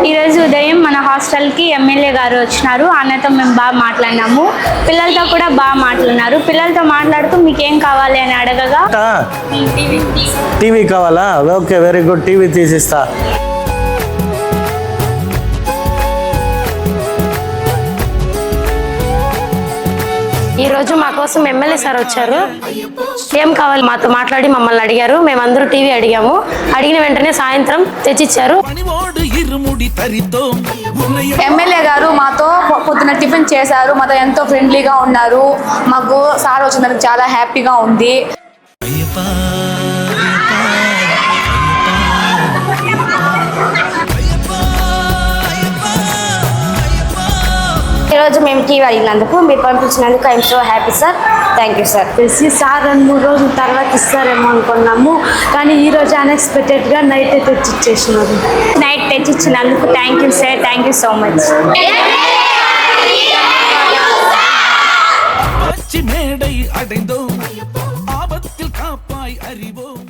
ఈరోజు ఉదయం మన హాస్టల్కి ఎమ్మెల్యే గారు వచ్చినారు. అన్నతో మేము బాగా మాట్లాడినాము. పిల్లలతో కూడా బాగా మాట్లాడినారు. పిల్లలతో మాట్లాడుతూ మీకు ఏం కావాలి అని అడగగా టీవీ కావాలా? ఓకే, వెరీ గుడ్, టీవీ తీసిస్తా. ఈరోజు మా కోసం ఎమ్మెల్యే సార్ వచ్చారు. ఏం కావాలి మాతో మాట్లాడి మమ్మల్ని అడిగారు. మేమందరూ టీవీ అడిగాము. అడిగిన వెంటనే సాయంత్రం తెచ్చిచ్చారు. ఎమ్మెల్యే గారు మాతో పొద్దున టిఫిన్ చేశారు. మాతో ఎంతో ఫ్రెండ్లీగా ఉన్నారు. మాకు సార్ వచ్చినందుకు చాలా హ్యాపీగా ఉంది. ఈరోజు మేము టీవీ అడిగినందుకు మీరు పంపించినందుకు I'm so happy sir. Thank you sir. Sir 2-3 రోజుల తర్వాత ఇస్తారేమో అనుకున్నాము, కానీ ఈరోజు అన్ఎక్స్పెక్టెడ్గా నైట్ తెచ్చిచ్చేసినారు. నైట్ తెచ్చిచ్చినందుకు thank you sir. Thank you so much. மேடை அடைந்தோம், ஆபத்தில் காப்பாய் அறிவோம்.